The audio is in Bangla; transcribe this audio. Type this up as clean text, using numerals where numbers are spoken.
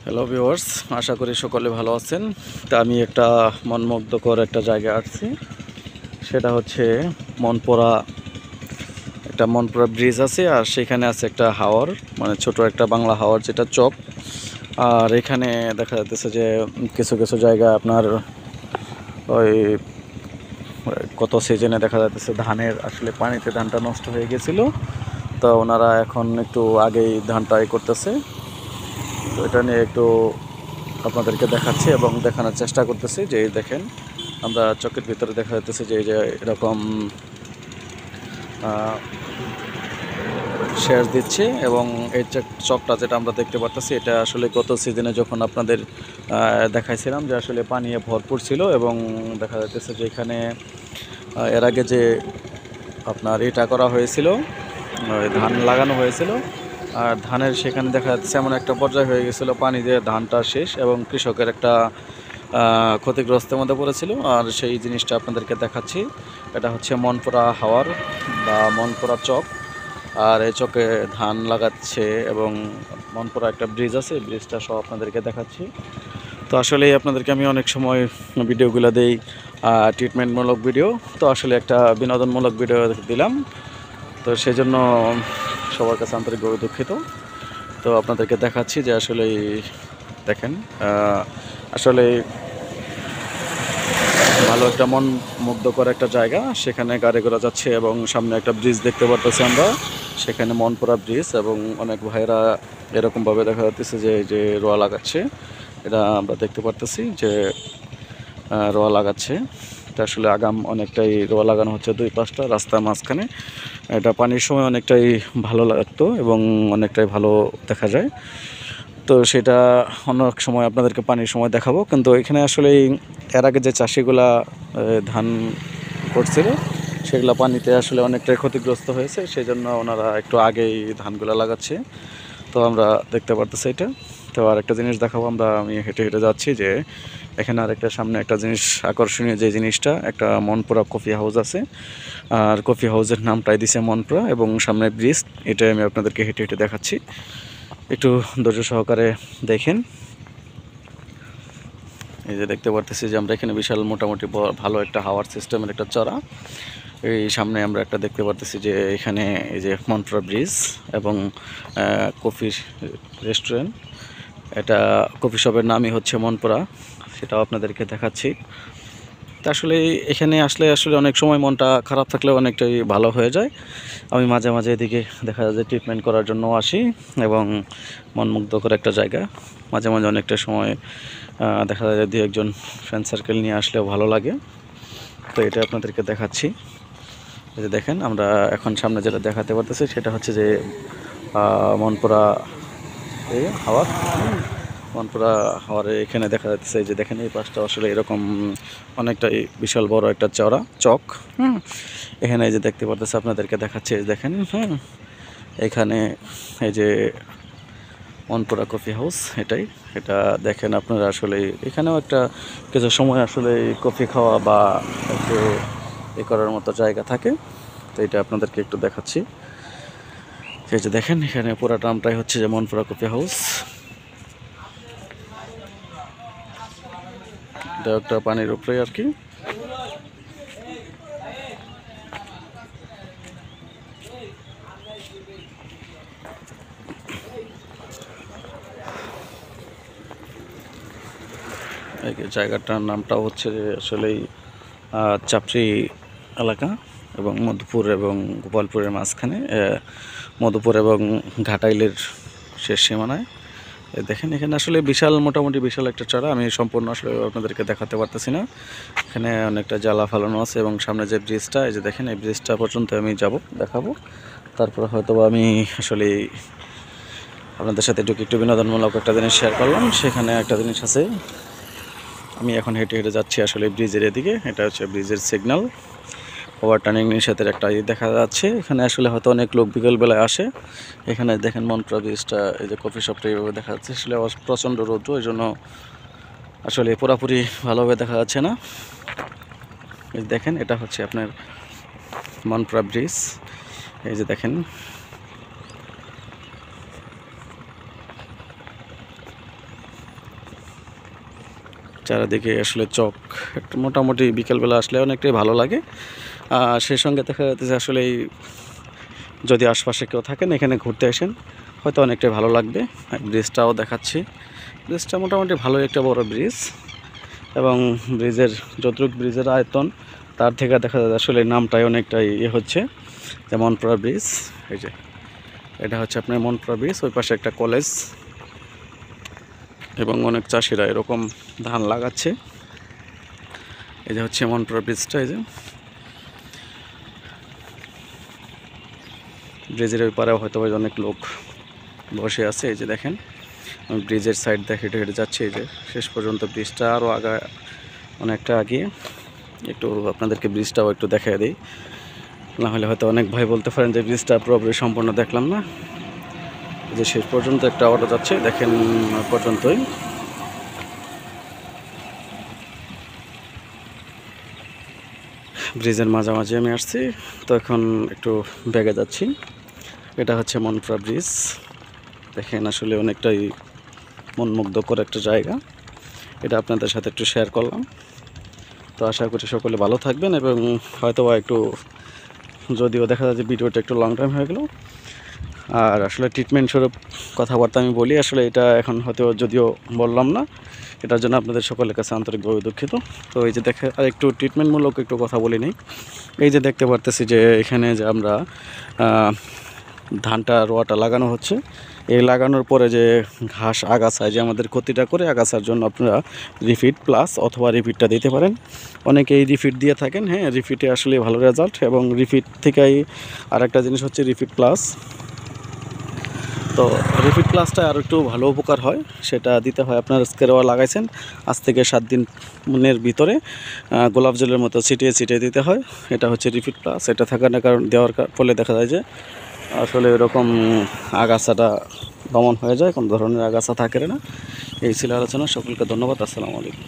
হ্যালো ভিউয়ার্স, আশা করি সকলে ভালো আছেন। তা আমি একটা মনমুগ্ধকর একটা জায়গায় আসছি, সেটা হচ্ছে মনপুরা। একটা মনপুরা ব্রিজ আছে, আর সেখানে আছে একটা হাওর, মানে ছোট একটা বাংলা হাওর, যেটা চক। আর এখানে দেখা যাচ্ছে যে কিছু কিছু জায়গা আপনার ওই কত সিজনে দেখা যাচ্ছে ধানের আসলে পানিতে ধানটা নষ্ট হয়ে গেছিল, তো ওনারা এখন একটু আগেই ধানটা করতেছে। তো এটা নিয়ে একটু আপনাদেরকে দেখাচ্ছি এবং দেখানোর চেষ্টা করতেছি যে দেখেন, আমরা চকের ভিতরে দেখা যাচ্ছে যে এই যে এরকম শেষ দিচ্ছে, এবং এই চকটা যেটা আমরা দেখতে পারতেছি এটা আসলে গত সিজনে যখন আপনাদের দেখাইছিলাম যে আসলে পানি ভরপুর ছিল, এবং দেখা যাচ্ছে যে এখানে এর আগে যে আপনার এটা করা হয়েছিল, ধান লাগানো হয়েছিল, আর ধানের সেখানে দেখা যাচ্ছে এমন একটা পর্যায়ে হয়ে গেছিলো পানি দিয়ে ধানটা শেষ, এবং কৃষকের একটা ক্ষতিগ্রস্তের মধ্যে পড়েছিল। আর সেই জিনিসটা আপনাদেরকে দেখাচ্ছি। এটা হচ্ছে মনপুরা হাওয়ার বা মনপুরা চক, আর এই চকে ধান লাগাচ্ছে, এবং মনপুরা একটা ব্রিজ আছে, ব্রিজটা সব আপনাদেরকে দেখাচ্ছি। তো আসলে আপনাদেরকে আমি অনেক সময় ভিডিওগুলো দেই ট্রিটমেন্টমূলক ভিডিও, তো আসলে একটা বিনোদনমূলক ভিডিও দিলাম, তো সেই জন্য সবার কাছে আন্তরিকভাবে দুঃখিত। তো আপনাদেরকে দেখাচ্ছি যে আসলে দেখেন, আসলে ভালো একটা মন মুগ্ধকর একটা জায়গা। সেখানে গাড়ি ঘোড়া যাচ্ছে, এবং সামনে একটা ব্রিজ দেখতে পারতেছি আমরা, সেখানে মনপুরা ব্রিজ, এবং অনেক ভাইরা এরকমভাবে দেখা যাচ্ছে যে এই যে রোয়া লাগাচ্ছে, এটা আমরা দেখতে পারতেছি যে রোয়া লাগাচ্ছে। এটা আসলে আগাম অনেকটাই রোয়া লাগানো হচ্ছে, 2-5টা রাস্তার মাঝখানে। এটা পানির সময় অনেকটাই ভালো লাগতো এবং অনেকটাই ভালো দেখা যায়। তো সেটা অনেক সময় আপনাদেরকে পানির সময় দেখাবো, কিন্তু এখানে আসলে এর আগে যে চাষিগুলা ধান করছিল, সেগুলা পানিতে আসলে অনেকটাই ক্ষতিগ্রস্ত হয়েছে, সেই জন্য ওনারা একটু আগেই ধানগুলো লাগাচ্ছে। তো আমরা দেখতে পারতেছি এটা। তো আর একটা জিনিস দেখাবো, আমি হেঁটে হেঁটে যাচ্ছি যে এখানে আরেকটা সামনে একটা জিনিস আকর্ষণীয়, যে জিনিসটা একটা মনপুরা কফি হাউস আছে, আর কফি হাউসের নামটাই দিছে মনপুরা, এবং সামনে ব্রিজ। এটাই আমি আপনাদেরকে হেঁটে হেঁটে দেখাচ্ছি, একটু ধৈর্য সহকারে দেখেন। এই যে দেখতে পারতেছি যে আমরা এখানে বিশাল মোটামুটি ভালো একটা হাওয়ার সিস্টেমের একটা চড়া। এই সামনে আমরা একটা দেখতে পারতেছি যে এখানে এই যে মনপুরা ব্রিজ এবং কফি রেস্টুরেন্ট। এটা কফি শপের নামই হচ্ছে মনপুরা, সেটাও আপনাদেরকে দেখাচ্ছি। তা আসলে এখানে আসলে অনেক সময় মনটা খারাপ থাকলেও অনেকটাই ভালো হয়ে যায়। আমি মাঝে মাঝে এদিকে দেখা যায় যে ট্রিটমেন্ট করার জন্য আসি, এবং মনমুগ্ধকর একটা জায়গা। মাঝে মাঝে অনেকটা সময় দেখা যায় যে 2-1 ফ্রেন্ড সার্কেল নিয়ে আসলেও ভালো লাগে। তো এটা আপনাদেরকে দেখাচ্ছি। এই যে দেখেন, আমরা এখন সামনে যেটা দেখাতে পারতেছি সেটা হচ্ছে যে মনপুরা এই হাওয়ার, মনপুরা হাওয়ারে এখানে দেখা যাচ্ছে যে দেখেন এই পাশটা আসলে এরকম অনেকটাই বিশাল বড় একটা চওড়া চক। এখানে এই যে দেখতে পারতেছে, আপনাদেরকে দেখাচ্ছে, দেখেন। এখানে এই যে মনপুরা কফি হাউস, এটা দেখেন আপনারা। আসলে এখানেও একটা কিছু সময় আসলে কফি খাওয়া বা একটু করার মতো জায়গা থাকে। তো এটা আপনাদেরকে একটু দেখাচ্ছি। এই যে দেখেন, এখানে পুরো নামটাই হচ্ছে যে মনপুরা কফি হাউস। এটা একটা পানির উপরে আর কি। এই জায়গাটার নামটা হচ্ছে আসলেই চাপড়ি এলাকা, এবং মধুপুর এবং গোপালপুরের মাঝখানে, মধুপুর এবং ঘাটাইলের শেষ সীমানায়। দেখেন, এখানে আসলে মোটামুটি বিশাল একটা চড়া। আমি সম্পূর্ণ আসলে আপনাদেরকে দেখাতে পারতেছি না। এখানে অনেকটা জ্বালা ফালানো আছে, এবং সামনে যে ব্রিজটা, এই যে দেখেন, এই ব্রিজটা পর্যন্ত আমি দেখাবো। তারপর হয়তো আমি আসলে আপনাদের সাথে একটু বিনোদনমূলক একটা জিনিস শেয়ার করলাম। সেখানে একটা জিনিস আছে, আমি এখন হেঁটে হেঁটে যাচ্ছি আসলে ব্রিজের এদিকে। এটা হচ্ছে ব্রিজের সিগন্যাল, ওভার টার্নিং নিষেধের একটা দেখা যাচ্ছে। এখানে আসলে হয়তো অনেক লোক বিকেলবেলায় আসে। এখানে দেখেন মনপুরা ব্রিজটা, এই যে কফি শপটা এইভাবে দেখা যাচ্ছে। আসলে প্রচণ্ড রৌদ্র, এই জন্য আসলে পুরোপুরি ভালোভাবে দেখা যাচ্ছে না। এই দেখেন, এটা হচ্ছে আপনার মনপুরা ব্রিজ। এই যে দেখেন, চারিদিকে আসলে চক, একটু মোটামুটি বিকেলবেলা আসলে অনেকটাই ভালো লাগে। সেই সঙ্গে দেখা যাচ্ছে আসলে যদি আশপাশে কেউ থাকেন এখানে ঘুরতে আসেন হয়তো অনেকটাই ভালো লাগবে। ব্রিজটাও দেখাচ্ছি, ব্রিজটা মোটামুটি ভালোই একটা বড় ব্রিজ, এবং যতটুকু ব্রিজের আয়তন তার থেকে দেখা যায় আসলে নামটাই অনেকটাই হচ্ছে যে মনপুরা ব্রিজ। এই যে এটা হচ্ছে আপনার মনপুরা ব্রিজ, ওই পাশে একটা কলেজ, এবং অনেক চাষিরা এরকম ধান লাগাচ্ছে। এই যে হচ্ছে মনপুরা ব্রিজটা, এই যে ব্রিজের ওই পারেও হয়তো অনেক লোক বসে আছে। এই যে দেখেন আমি ব্রিজের সাইড দিয়ে হেঁটে হেঁটে যাচ্ছি, এই যে শেষ পর্যন্ত ব্রিজটা আরও অনেকটা আগিয়ে একটু আপনাদেরকে ব্রিজটাও একটু দেখাই দিই, নাহলে হয়তো অনেক ভাই বলতে পারেন যে ব্রিজটা পুরোপুরি সম্পূর্ণ দেখলাম না। এই যে শেষ পর্যন্ত একটা অটো যাচ্ছে, দেখেন পর্যন্তই। ব্রিজের মাঝামাঝি আমি আসছি, তো এখন একটু বেগে যাচ্ছি। এটা হচ্ছে মনপুরা ব্রিজ, দেখেন আসলে অনেকটাই মনমুগ্ধকর একটা জায়গা। এটা আপনাদের সাথে একটু শেয়ার করলাম। তো আশা করি সকলে ভালো থাকবেন, এবং হয়তো একটু, যদিও দেখা যায় যে ভিডিওটা একটু লং টাইম হয়ে গেল, আর আসলে ট্রিটমেন্ট স্বরূপ কথাবার্তা আমি বলি, আসলে এটা এখন হয়তো যদিও বললাম না, এটার জন্য আপনাদের সকলের কাছে আন্তরিকভাবে দুঃখিত। তো এই যে দেখে আর একটু ট্রিটমেন্টমূলক একটু কথা বলি নেই। এই যে দেখতে পারতেছি যে এখানে যে আমরা ধানটা রোয়াটা লাগানো হচ্ছে, এই লাগানোর পরে যে ঘাস আগাছায় যে আমাদের ক্ষতিটা করে, আগাছার জন্য আপনারা রিফিট প্লাস অথবা রিফিটটা দিতে পারেন। অনেকেই রিফিট দিয়ে থাকেন, হ্যাঁ রিফিটে আসলে ভালো রেজাল্ট, এবং রিফিট থেকেই আরেকটা জিনিস হচ্ছে রিফিট প্লাস। তো রিফিট প্লাসটা আরও একটু ভালো উপকার হয়, সেটা দিতে হয় আপনার স্কেরওয়া লাগাইছেন আজ থেকে 7 দিনের ভিতরে গোলাপ জলের মতো ছিটিয়ে ছিটিয়ে দিতে হয়। এটা হচ্ছে রিফিট প্লাস, এটা থাকার কারণ দেওয়ার ফলে দেখা যায় যে আসলে এরকম আগাছাটা দমন হয়ে যায়, কোনো ধরনের আগাছা থাকে না। এই ছিল আলোচনা। সকলকে ধন্যবাদ। আসসালামু আলাইকুম।